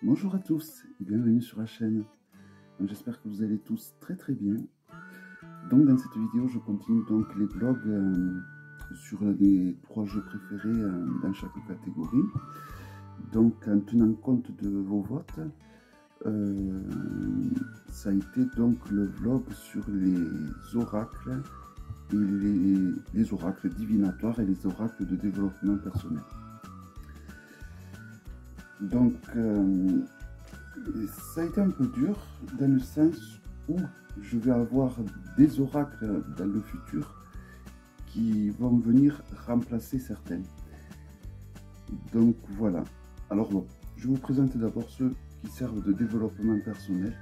Bonjour à tous et bienvenue sur la chaîne. J'espère que vous allez tous très bien. Donc dans cette vidéo, je continue donc les vlogs sur les 3 jeux préférés dans chaque catégorie. Donc en tenant compte de vos votes, ça a été donc le vlog sur les oracles et les oracles divinatoires et les oracles de développement personnel. Donc ça a été un peu dur dans le sens où je vais avoir des oracles dans le futur qui vont venir remplacer certains. Donc voilà. Alors bon, je vous présente d'abord ceux qui servent de développement personnel.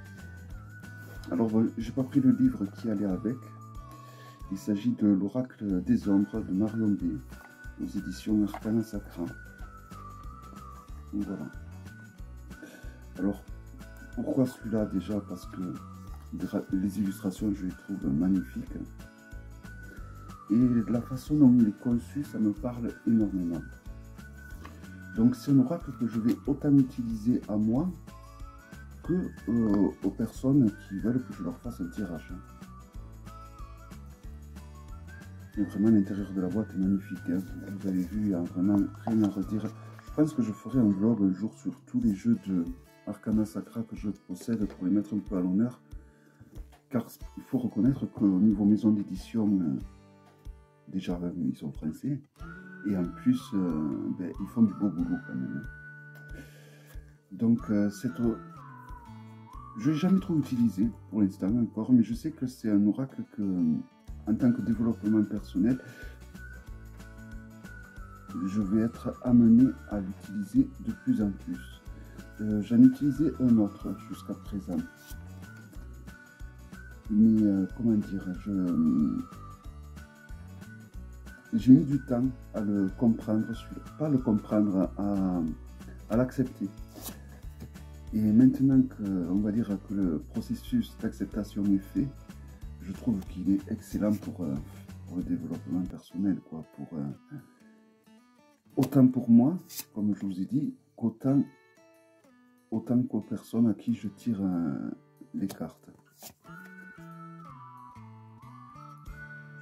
Alors bon, j'ai pas pris le livre qui allait avec. Il s'agit de l'Oracle des Ombres de Marion B. aux éditions Arcana Sacra. Voilà. Alors, pourquoi celui-là déjà? Parce que les illustrations, je les trouve magnifiques. Et la façon dont il est conçu, ça me parle énormément. Donc c'est un oracle que je vais autant utiliser à moi que aux personnes qui veulent que je leur fasse un tirage. Et vraiment, l'intérieur de la boîte est magnifique. Hein. Vous avez vu, il n'y a vraiment rien à redire. Je pense que je ferai un vlog un jour sur tous les jeux de Arcana Sacra que je possède pour les mettre un peu à l'honneur. Car il faut reconnaître qu'au niveau maison d'édition, déjà ils sont français. Et en plus, ils font du beau boulot quand même. Donc, je n'ai jamais trop utilisé pour l'instant encore, mais je sais que c'est un oracle que, en tant que développement personnel, je vais être amené à l'utiliser de plus en plus. J'en utilisais un autre jusqu'à présent. Mais comment dire, j'ai mis du temps à le comprendre, pas le comprendre, à l'accepter. Et maintenant que, on va dire que le processus d'acceptation est fait, je trouve qu'il est excellent pour le développement personnel, quoi. Autant pour moi, comme je vous ai dit, qu'autant qu'aux personnes à qui je tire les cartes.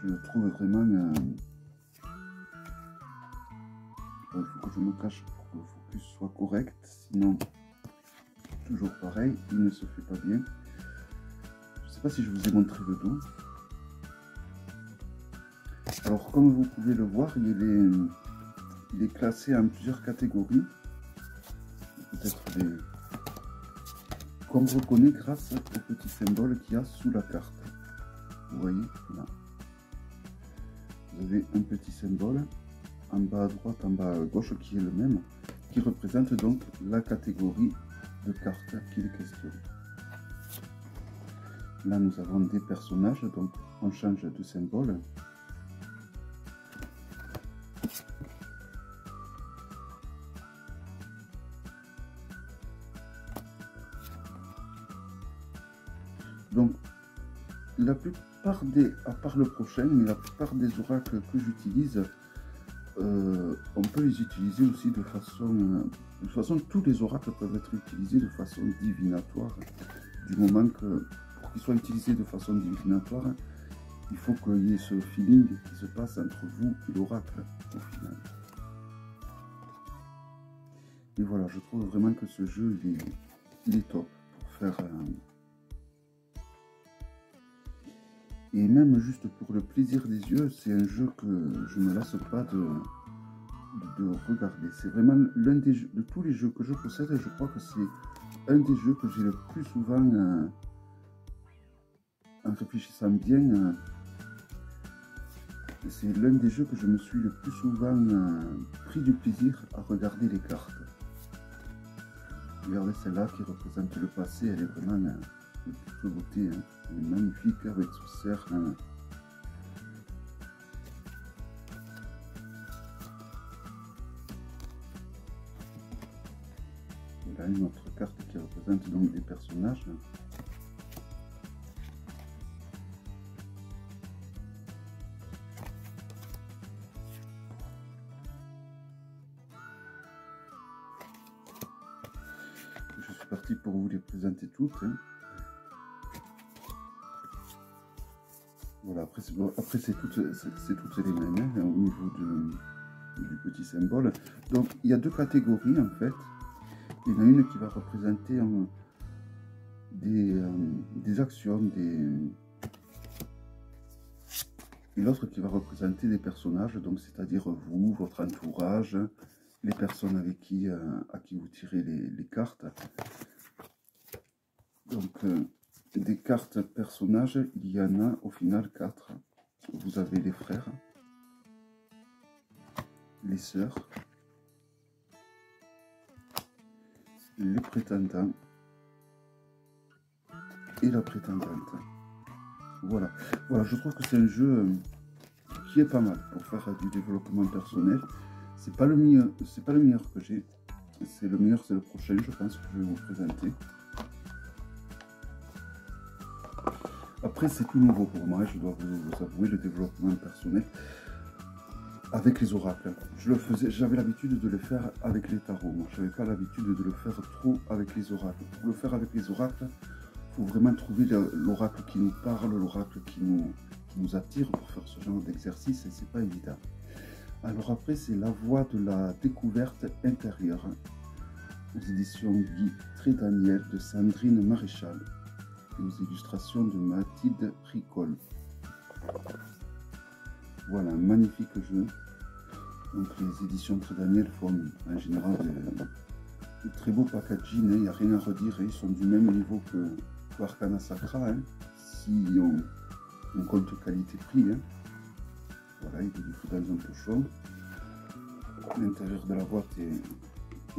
Je le trouve vraiment... il faut que je me cache pour que le focus soit correct, sinon, toujours pareil, il ne se fait pas bien. Je ne sais pas si je vous ai montré le dos. Alors, comme vous pouvez le voir, il est classé en plusieurs catégories. Peut-être qu'on reconnaît grâce au petit symbole qu'il y a sous la carte. Vous voyez, là. Vous avez un petit symbole en bas à droite, en bas à gauche, qui est le même, qui représente donc la catégorie de cartes qu'il est question. Là, nous avons des personnages, donc on change de symbole. Donc, la plupart des, à part le prochain, mais la plupart des oracles que j'utilise, on peut les utiliser aussi de façon... de toute façon, tous les oracles peuvent être utilisés de façon divinatoire. Du moment que, pour qu'ils soient utilisés de façon divinatoire, il faut qu'il y ait ce feeling qui se passe entre vous et l'oracle, au final. Et voilà, je trouve vraiment que ce jeu, il est top pour faire... Et même juste pour le plaisir des yeux, c'est un jeu que je ne me lasse pas de regarder. C'est vraiment l'un des jeux, de tous les jeux que je possède, je crois que c'est un des jeux que j'ai le plus souvent, en réfléchissant bien, c'est l'un des jeux que je me suis le plus souvent pris du plaisir à regarder les cartes. Regardez celle-là qui représente le passé, elle est vraiment de toute beauté, hein. Elle est magnifique avec ce cercle. Hein. Voilà une autre carte qui représente donc des personnages. parti pour vous les présenter toutes. Hein. Voilà, après c'est toutes les mêmes hein, au niveau du petit symbole. Donc il y a deux catégories en fait. Il y en a une qui va représenter des actions, et l'autre qui va représenter des personnages, donc c'est-à-dire vous, votre entourage, les personnes avec à qui vous tirez les cartes. Donc des cartes personnages, il y en a au final 4. Vous avez les frères, les sœurs, les prétendants et la prétendante. Voilà, je trouve que c'est un jeu qui est pas mal pour faire du développement personnel. C'est pas le meilleur que j'ai. C'est le prochain, je pense, que je vais vous présenter. Après, c'est tout nouveau pour moi, je dois vous avouer, le développement personnel avec les oracles. J'avais l'habitude de le faire avec les tarots. Moi, je n'avais pas l'habitude de le faire trop avec les oracles. Pour le faire avec les oracles, il faut vraiment trouver l'oracle qui nous parle, l'oracle qui nous attire pour faire ce genre d'exercice, et c'est pas évident. Alors après, c'est La Voie de la découverte intérieure, aux éditions Guy Trédaniel de Sandrine Maréchal, et aux illustrations de Mathilde Ricol. Voilà, un magnifique jeu. Donc les éditions Trédaniel font en général de très beaux packaging, il n'y a rien à redire, ils sont du même niveau que Arcana Sacra, hein, si on compte qualité-prix. Hein. Voilà, il est du coup dans un pochon. L'intérieur de la boîte est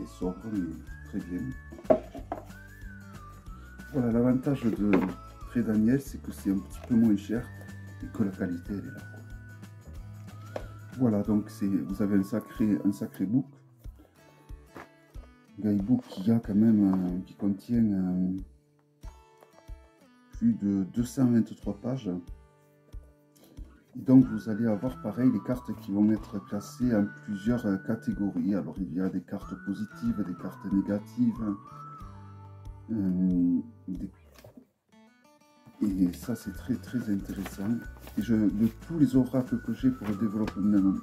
sobre, mais très bien. Voilà, l'avantage de Trédaniel, c'est que c'est un petit peu moins cher et que la qualité, elle est là. Voilà, donc vous avez un sacré book. Guidebook qui contient plus de 223 pages. Et donc vous allez avoir pareil les cartes qui vont être classées en plusieurs catégories. Alors il y a des cartes positives, des cartes négatives. Et ça c'est très intéressant. Et de tous les oracles que j'ai pour le développement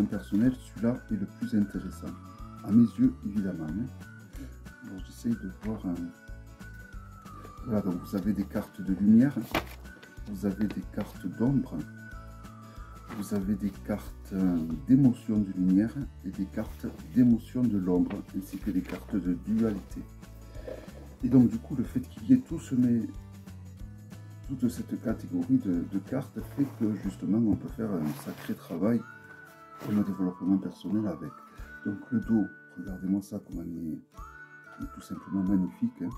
personnel, celui-là est le plus intéressant. À mes yeux, évidemment. Alors j'essaye de voir. Voilà, donc vous avez des cartes de lumière, vous avez des cartes d'ombre, vous avez des cartes d'émotion de lumière et des cartes d'émotion de l'ombre, ainsi que des cartes de dualité. Et donc du coup, le fait qu'il y ait toute cette catégorie de cartes fait que justement on peut faire un sacré travail pour le développement personnel avec. Donc le dos, regardez-moi ça, comment il est tout simplement magnifique. Hein.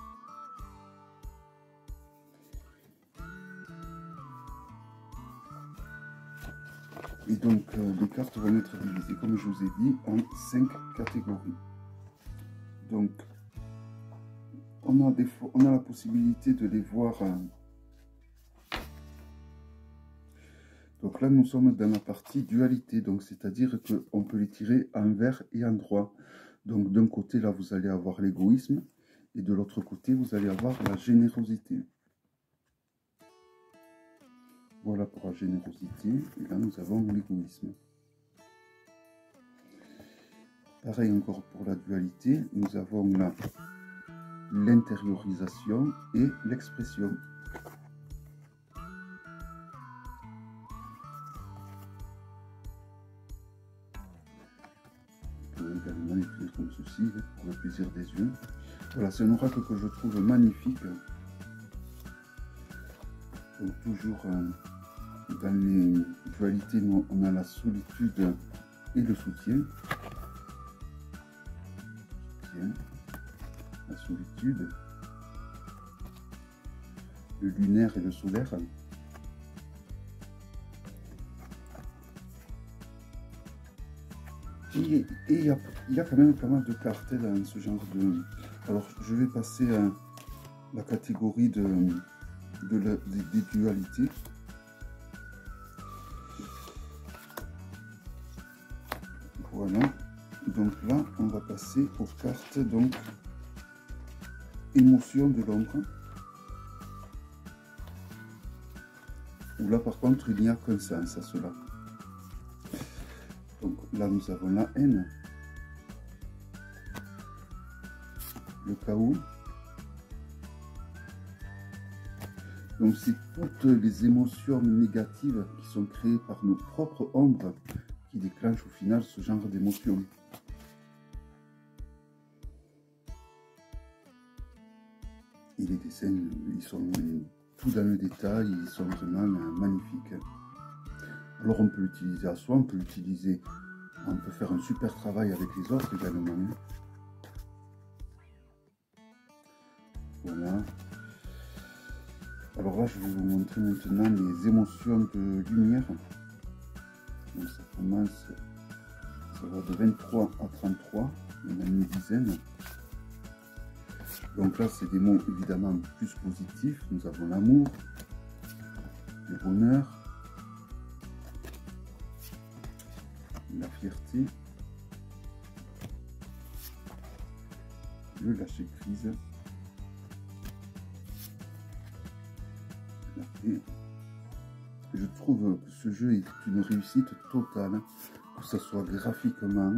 Et donc les cartes vont être divisées, comme je vous ai dit, en 5 catégories. Donc on a la possibilité de les voir. Donc là nous sommes dans la partie dualité, donc c'est-à-dire qu'on peut les tirer envers et en droit. Donc d'un côté là vous allez avoir l'égoïsme et de l'autre côté vous allez avoir la générosité. Voilà pour la générosité, et là nous avons l'égoïsme. Pareil encore pour la dualité, nous avons là l'intériorisation et l'expression. Vous pouvez également l'écrire comme ceci, pour le plaisir des yeux. Voilà, c'est un oracle que je trouve magnifique. Donc toujours dans les dualités, on a la solitude et le soutien. La solitude, le lunaire et le solaire. Et il y a quand même pas mal de cartes dans ce genre de... Alors je vais passer à la catégorie des dualités. Voilà, Donc là, on va passer aux cartes donc émotion de l'ombre. Où là par contre il n'y a qu'un sens à cela. Donc là nous avons la haine, le chaos. Donc c'est toutes les émotions négatives qui sont créées par nos propres ombres qui déclenchent au final ce genre d'émotions. Et les dessins, ils sont tout dans le détail, ils sont vraiment magnifiques. Alors on peut l'utiliser à soi, on peut faire un super travail avec les autres également. Voilà. Alors là, je vais vous montrer maintenant les émotions de lumière. Donc ça commence, ça va de 23 à 33, il y en a une dizaine. Donc là, c'est des mots évidemment plus positifs. Nous avons l'amour, le bonheur, la fierté, le lâcher prise, la paix. Je trouve que ce jeu est une réussite totale, que ce soit graphiquement,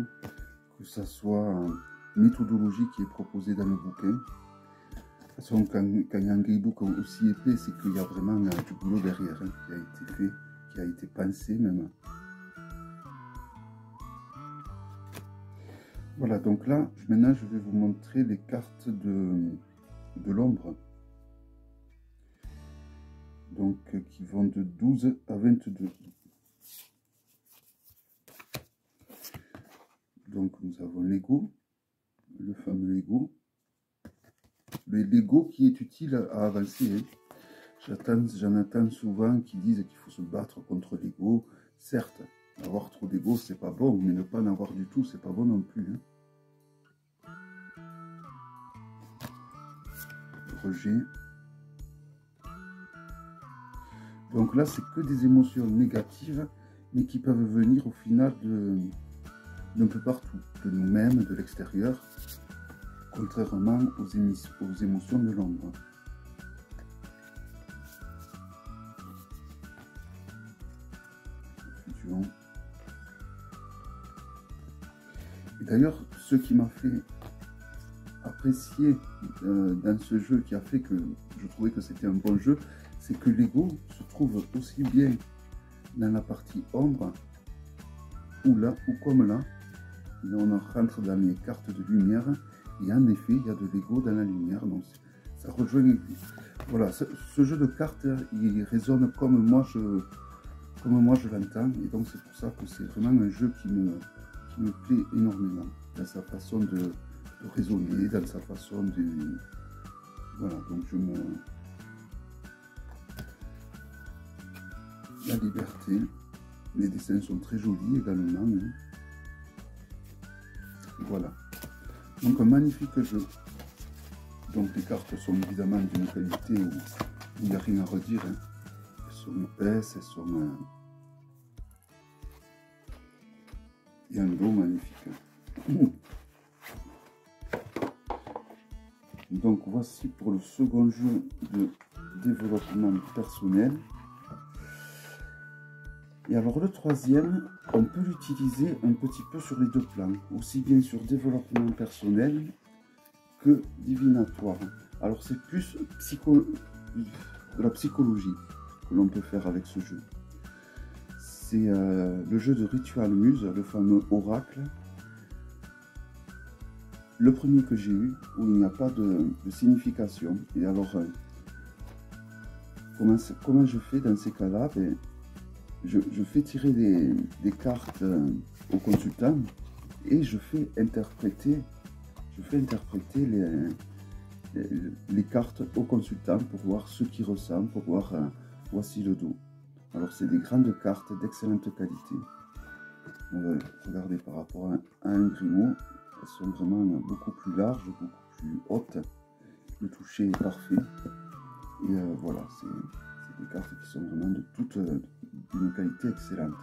que ce soit en méthodologie qui est proposée dans le bouquin. De toute façon, quand il y a un guidebook aussi épais, c'est qu'il y a vraiment du boulot derrière, hein, qui a été fait, qui a été pensé même. Voilà, donc là, maintenant je vais vous montrer les cartes de l'ombre. Donc, qui vont de 12 à 22. Donc, nous avons l'ego, le fameux ego. L'ego qui est utile à avancer. Hein. J'en entends souvent qui disent qu'il faut se battre contre l'ego. Certes, avoir trop d'ego, c'est pas bon, mais ne pas en avoir du tout, c'est pas bon non plus. Hein. Rejet. Donc là, c'est que des émotions négatives, mais qui peuvent venir au final d'un peu partout, de nous-mêmes, de l'extérieur, contrairement aux émotions de l'ombre. Fusion. Et d'ailleurs, ce qui m'a fait apprécier dans ce jeu, qui a fait que je trouvais que c'était un bon jeu, c'est que l'ego se trouve aussi bien dans la partie ombre, ou là, ou comme là. Là, on rentre dans les cartes de lumière, et en effet, il y a de l'ego dans la lumière, donc ça rejoint. Voilà, ce jeu de cartes, il résonne comme moi je l'entends, et donc c'est pour ça que c'est vraiment un jeu qui me plaît énormément, dans sa façon de raisonner, dans sa façon de... Voilà, donc La liberté, les dessins sont très jolis également. Hein. Voilà, donc un magnifique jeu. Donc les cartes sont évidemment d'une qualité où il n'y a rien à redire. Hein. Elles sont épaisses, elles sont... Il y a un lot magnifique. Donc voici pour le second jeu de développement personnel. Et alors le troisième, on peut l'utiliser un petit peu sur les deux plans, aussi bien sur développement personnel que divinatoire. Alors c'est plus de la psychologie que l'on peut faire avec ce jeu. C'est le jeu de Ritual Muse, le fameux oracle. Le premier que j'ai eu, où il n'y a pas de signification. Et alors, comment je fais dans ces cas-là? Ben, je fais tirer des cartes au consultant et je fais interpréter les cartes au consultant pour voir ce qu'il ressent, pour voir voici le dos. Alors c'est des grandes cartes d'excellente qualité. Regardez par rapport à un Grimaud, elles sont vraiment beaucoup plus larges, beaucoup plus hautes. Le toucher est parfait. Et voilà, c'est des cartes qui sont vraiment d'une qualité excellente.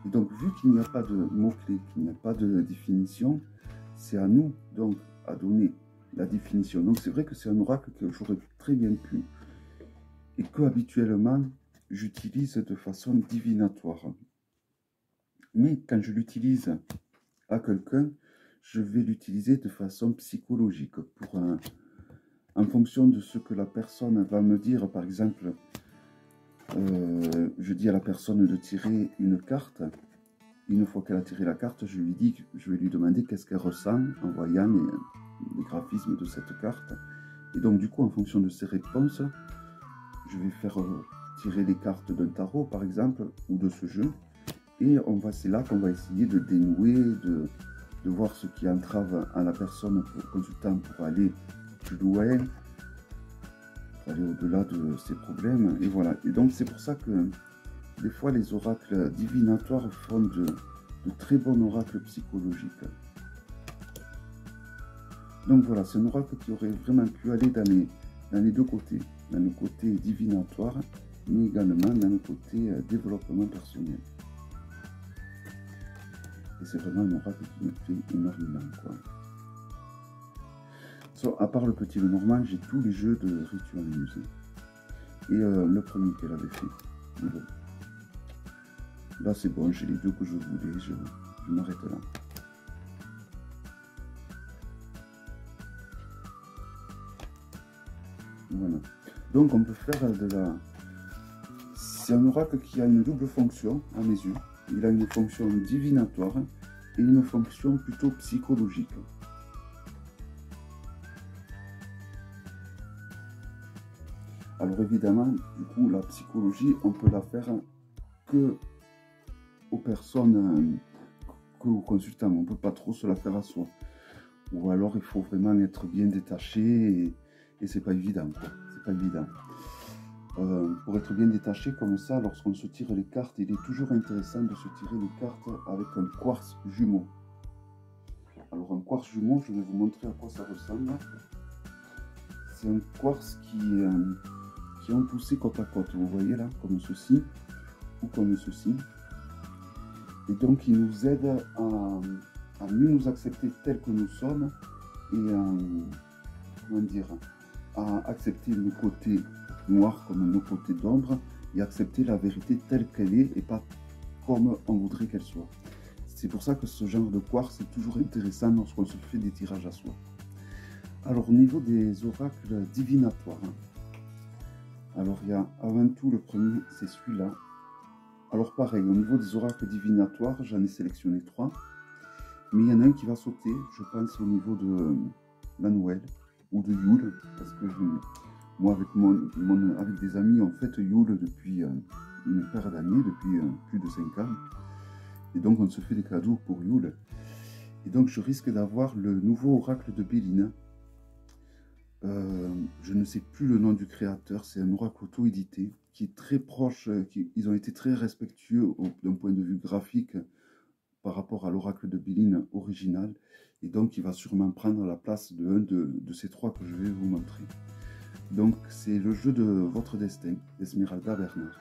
Et donc, vu qu'il n'y a pas de mots-clés, qu'il n'y a pas de définition, c'est à nous donc à donner la définition. Donc c'est vrai que c'est un oracle que j'aurais très bien pu et que habituellement j'utilise de façon divinatoire. Mais quand je l'utilise à quelqu'un, je vais l'utiliser de façon psychologique pour en fonction de ce que la personne va me dire. Par exemple, je dis à la personne de tirer une carte. Une fois qu'elle a tiré la carte, je vais lui demander qu'est-ce qu'elle ressent en voyant les graphismes de cette carte. Et donc du coup, en fonction de ses réponses, je vais faire tirer les cartes d'un tarot, par exemple, ou de ce jeu. Et c'est là qu'on va essayer de dénouer, de voir ce qui entrave à la personne consultant pour aller plus loin, pour aller au-delà de ses problèmes. Et voilà. Et donc c'est pour ça que des fois les oracles divinatoires font de très bons oracles psychologiques. Donc voilà, c'est un oracle qui aurait vraiment pu aller dans les deux côtés, dans le côté divinatoire, mais également dans le côté développement personnel. Et c'est vraiment un oracle qui me plaît énormément, quoi. À part le petit Lenormand, j'ai tous les jeux de Ritual Muse. Et le premier qu'elle avait fait. Mais bon. Là c'est bon, j'ai les deux que je voulais, je m'arrête là. Voilà. Donc on peut faire de la... C'est un oracle qui a une double fonction à mes yeux. Il a une fonction divinatoire et une fonction plutôt psychologique. Alors évidemment, du coup, la psychologie, on peut la faire que aux personnes, que aux consultants. On ne peut pas trop se la faire à soi. Ou alors il faut vraiment être bien détaché et c'est pas évident, quoi. C'est pas évident. Pour être bien détaché comme ça, lorsqu'on se tire les cartes, il est toujours intéressant de se tirer les cartes avec un quartz jumeau. Alors un quartz jumeau, je vais vous montrer à quoi ça ressemble. C'est un quartz qui ont poussé côte à côte, vous voyez là, comme ceci, ou comme ceci. Et donc il nous aide à mieux nous accepter tels que nous sommes et comment dire, à accepter nos côtés noirs comme nos côtés d'ombre et accepter la vérité telle qu'elle est et pas comme on voudrait qu'elle soit. C'est pour ça que ce genre de quartz est toujours intéressant lorsqu'on se fait des tirages à soi. Alors au niveau des oracles divinatoires, alors il y a avant tout le premier, c'est celui-là. Alors pareil, au niveau des oracles divinatoires, j'en ai sélectionné 3. Mais il y en a un qui va sauter, je pense, au niveau de la Noël ou de Yule. Parce que moi, avec des amis, on fête Yule depuis une paire d'années, depuis plus de 5 ans. Et donc, on se fait des cadeaux pour Yule. Et donc, je risque d'avoir le nouveau oracle de Béline. Je ne sais plus le nom du créateur, c'est un oracle auto-édité qui est très proche, ils ont été très respectueux d'un point de vue graphique par rapport à l'oracle de Béline original, et donc il va sûrement prendre la place de un de ces 3 que je vais vous montrer. Donc c'est le jeu de votre destin, d'Esmeralda Bernard.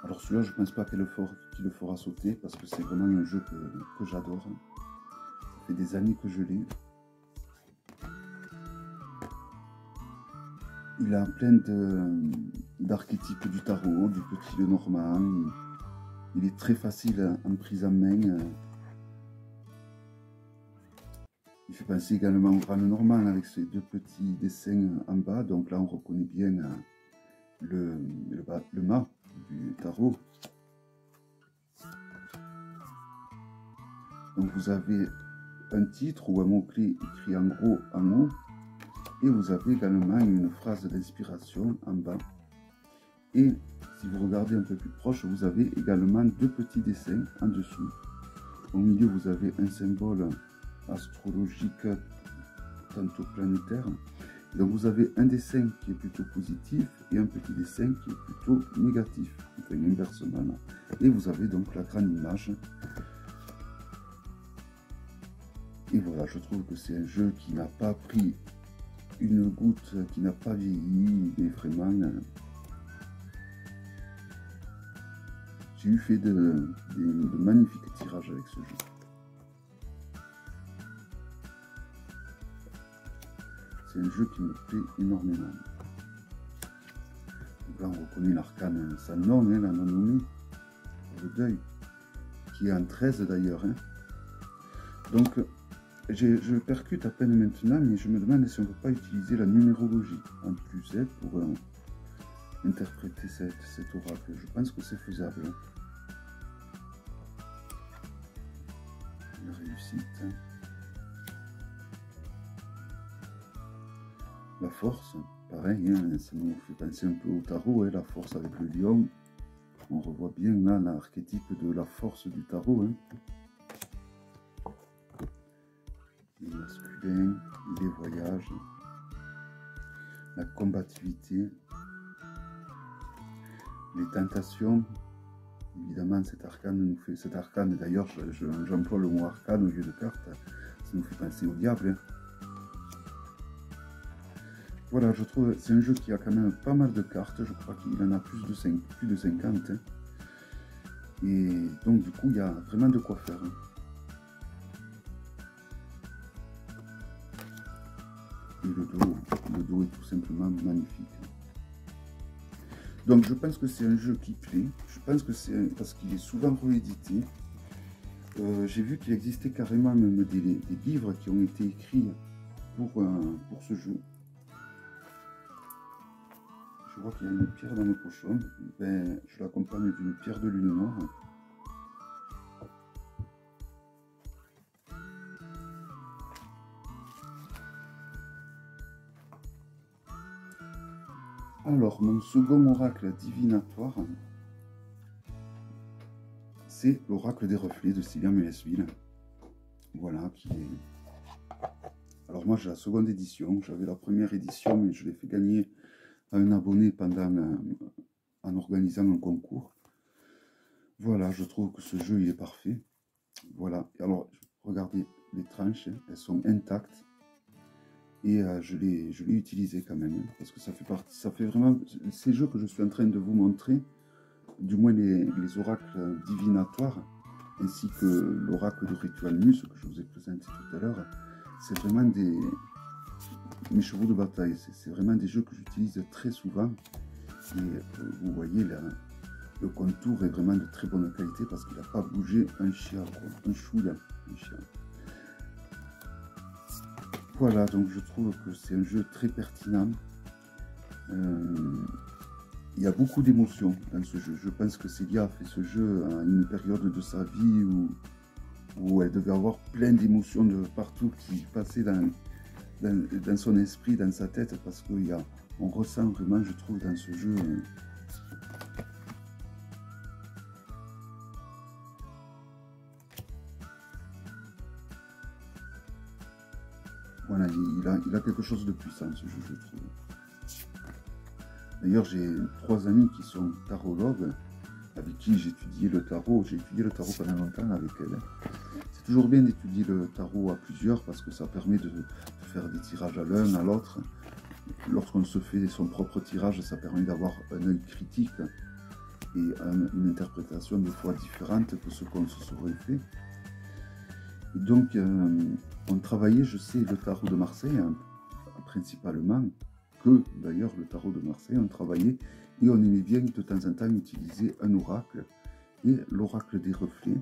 Alors celui-là, je ne pense pas qu'il le fera sauter, parce que c'est vraiment un jeu que j'adore. Ça fait des années que je l'ai. Il a plein d'archétypes du tarot, du petit Lenormand. Il est très facile en prise en main. Il fait penser également au grand Lenormand avec ses 2 petits dessins en bas. Donc là, on reconnaît bien le mât du tarot. Donc vous avez un titre ou un mot-clé écrit en gros en haut. Et vous avez également une phrase d'inspiration en bas. Et si vous regardez un peu plus proche, vous avez également 2 petits dessins en dessous. Au milieu, vous avez un symbole astrologique, tantôt planétaire. Donc vous avez un dessin qui est plutôt positif et un petit dessin qui est plutôt négatif, enfin inversement. Et vous avez donc la grande image. Et voilà, je trouve que c'est un jeu qui n'a pas pris une goutte, qui n'a pas vieilli, mais vraiment... J'ai eu fait de magnifiques tirages avec ce jeu. c'est un jeu qui me plaît énormément. Donc là, on reconnaît l'arcane sans nom, hein, la non-nommée, le deuil, qui est en 13 d'ailleurs. Hein. Donc, je percute à peine maintenant, mais je me demande si on ne peut pas utiliser la numérologie en plus hein, pour interpréter cet oracle. Je pense que c'est faisable. Hein. La réussite. Hein. La force, pareil, hein, ça nous fait penser un peu au tarot, hein, la force avec le lion. On revoit bien là l'archétype de la force du tarot. Hein. Les masculins, les voyages, la combativité, les tentations. Évidemment, cet arcane nous fait. Cet arcane, d'ailleurs, j'emploie le mot arcane au lieu de carte. Ça nous fait penser au diable. Hein. Voilà, je trouve c'est un jeu qui a quand même pas mal de cartes. Je crois qu'il en a plus de 50. Hein. Et donc, du coup, il y a vraiment de quoi faire. Hein. Et le dos est tout simplement magnifique. Donc je pense que c'est un jeu qui plaît. Je pense que c'est parce qu'il est souvent réédité. J'ai vu qu'il existait carrément même des livres qui ont été écrits pour ce jeu. Je vois qu'il y a une pierre dans le pochon. Ben, je l'accompagne d'une pierre de lune noire. Alors, mon second oracle divinatoire, c'est l'oracle des reflets de Sylvain Melesville. Voilà, qui est... Alors moi, j'ai la seconde édition. J'avais la première édition, mais je l'ai fait gagner à un abonné en organisant un concours. Voilà, je trouve que ce jeu, il est parfait. Voilà, alors, regardez, les tranches, elles sont intactes. Et je l'ai utilisé quand même, parce que ça fait vraiment ces jeux que je suis en train de vous montrer, du moins les oracles divinatoires, ainsi que l'oracle de Ritualmus que je vous ai présenté tout à l'heure, c'est vraiment mes chevaux de bataille, c'est vraiment des jeux que j'utilise très souvent, et vous voyez le contour est vraiment de très bonne qualité, parce qu'il n'a pas bougé un chien, un chouïa, un chien. Voilà, donc je trouve que c'est un jeu très pertinent. Il y a beaucoup d'émotions dans ce jeu. Je pense que Célia a fait ce jeu à une période de sa vie où elle devait avoir plein d'émotions de partout qui passaient dans son esprit, dans sa tête, parce qu'on ressent vraiment, je trouve, dans ce jeu... Voilà, il a quelque chose de puissant, ce jeu, je trouve. D'ailleurs, j'ai 3 amis qui sont tarologues, avec qui j'ai étudié le tarot. J'ai étudié le tarot pendant longtemps avec elles. C'est toujours bien d'étudier le tarot à plusieurs, parce que ça permet de faire des tirages à l'un, à l'autre. Lorsqu'on se fait son propre tirage, ça permet d'avoir un œil critique et une interprétation des fois différente que ce qu'on se serait fait. Et donc, on travaillait, je sais, le tarot de Marseille, hein, principalement, que d'ailleurs le tarot de Marseille, on travaillait et on aimait bien de temps en temps utiliser un oracle, et l'oracle des reflets,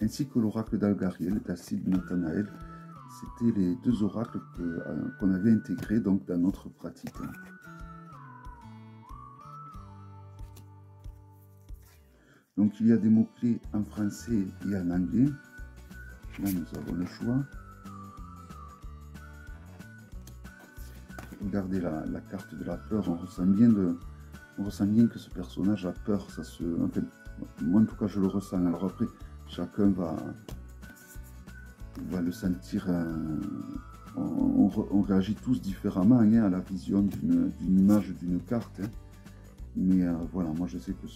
ainsi que l'oracle d'Algariel, d'Alcide Nathanaël. C'était les 2 oracles qu'on avait intégrés donc, dans notre pratique. Donc il y a des mots-clés en français et en anglais. Là, nous avons le choix. Regardez la carte de la peur. On ressent bien que ce personnage a peur. En fait, moi, en tout cas, je le ressens. Alors après, chacun va le sentir. On réagit tous différemment hein, à la vision d'une image, d'une carte. Hein. Mais voilà, moi, je sais que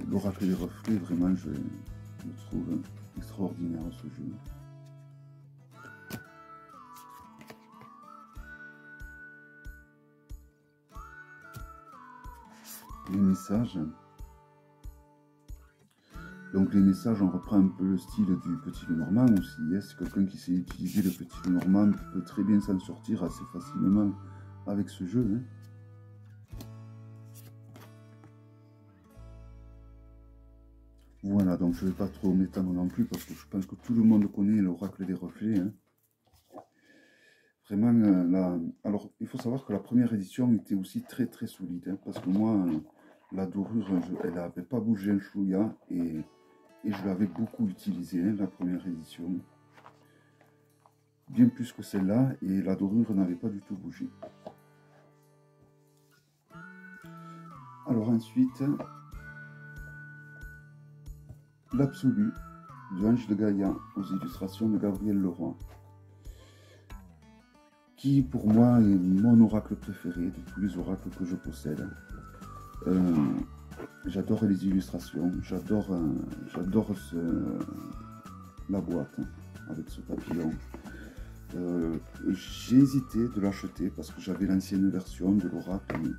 l'oracle des reflets, vraiment, je trouve extraordinaire ce jeu. Les messages. Donc les messages, on reprend un peu le style du Petit Lenormand aussi. C'est quelqu'un qui sait utiliser le Petit Lenormand, qui peut très bien s'en sortir assez facilement avec ce jeu. Hein. Voilà, donc je ne vais pas trop m'étendre non plus, parce que je pense que tout le monde connaît l'oracle des reflets. Hein. Vraiment, alors il faut savoir que la première édition était aussi très très solide, hein, parce que moi, la dorure, elle n'avait pas bougé un chouïa, et je l'avais beaucoup utilisée, hein, la première édition. Bien plus que celle-là, et la dorure n'avait pas du tout bougé. Alors ensuite, l'absolu du Ange de Gaïa aux illustrations de Gabriel Leroy, qui pour moi est mon oracle préféré de tous les oracles que je possède. J'adore les illustrations, j'adore la boîte avec ce papillon. J'ai hésité de l'acheter parce que j'avais l'ancienne version de l'oracle.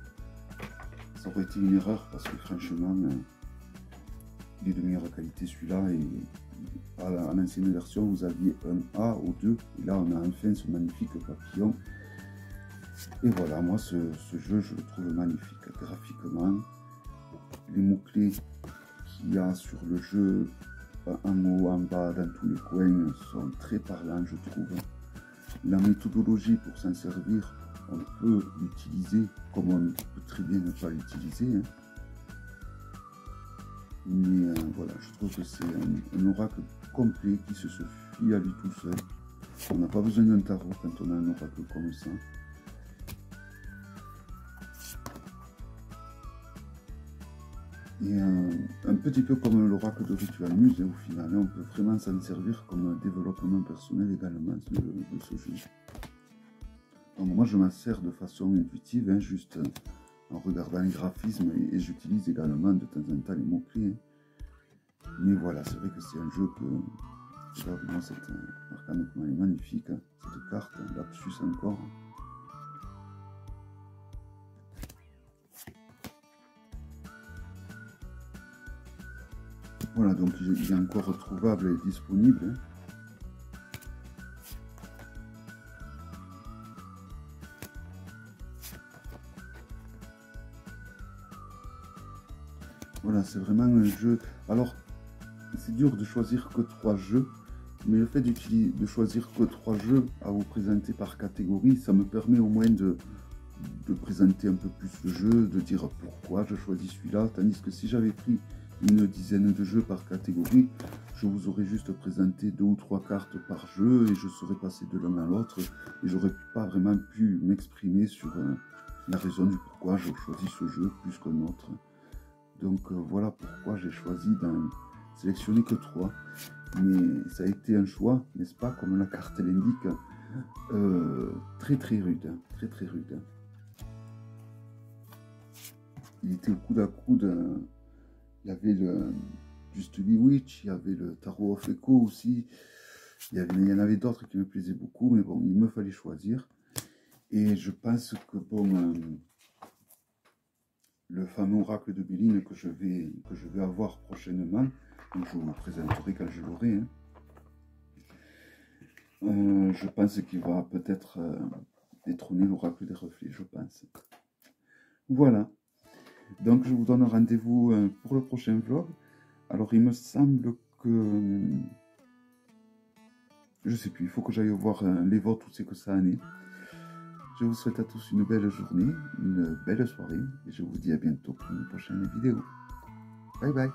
Ça aurait été une erreur parce que franchement, il est de meilleure qualité celui-là. Et à l'ancienne version, vous aviez un A ou 2. Et là, on a enfin ce magnifique papillon. Et voilà, moi, ce jeu, je le trouve magnifique graphiquement. Les mots-clés qu'il y a sur le jeu, en haut, en bas, dans tous les coins, sont très parlants, je trouve. La méthodologie pour s'en servir, on peut l'utiliser comme on peut très bien ne pas l'utiliser. Hein. Mais voilà, je trouve que c'est un oracle complet qui se suffit à lui tout seul. On n'a pas besoin d'un tarot quand on a un oracle comme ça. Et un petit peu comme l'oracle de Ritual Muse, au final, on peut vraiment s'en servir comme un développement personnel également de ce jeu. Donc moi je m'en sers de façon intuitive, hein, juste en regardant les graphismes, et j'utilise également de temps en temps les mots-clés. Hein. Mais voilà, c'est vrai que c'est un jeu que, regardez-moi cette arcane, comment elle est magnifique, hein, cette carte, lapsus encore. Voilà, donc il est encore retrouvable et disponible. Hein. Voilà, c'est vraiment un jeu. Alors, c'est dur de choisir que 3 jeux, mais le fait de choisir que 3 jeux à vous présenter par catégorie, ça me permet au moins de présenter un peu plus le jeu, de dire pourquoi je choisis celui-là, tandis que si j'avais pris une dizaine de jeux par catégorie, je vous aurais juste présenté 2 ou 3 cartes par jeu et je serais passé de l'un à l'autre et j'aurais pas vraiment pu m'exprimer sur la raison du pourquoi je choisis ce jeu plus qu'un autre. Donc voilà pourquoi j'ai choisi d'en sélectionner que 3. Mais ça a été un choix, n'est-ce pas, comme la carte l'indique, très très rude, très très rude. Il était au coude à coude. Il y avait le Just Bewitch, il y avait le Tarot of Echo aussi. Il y en avait d'autres qui me plaisaient beaucoup, mais bon, il me fallait choisir. Et je pense que bon, le fameux oracle de Béline que je vais avoir prochainement, donc je vous le présenterai quand je l'aurai. Hein. Je pense qu'il va peut-être détrôner l'oracle des reflets, je pense. Voilà. Donc je vous donne rendez-vous pour le prochain vlog. Alors il me semble que... je sais plus, il faut que j'aille voir les votes, où c'est que ça en est. Je vous souhaite à tous une belle journée, une belle soirée, et je vous dis à bientôt pour une prochaine vidéo. Bye bye.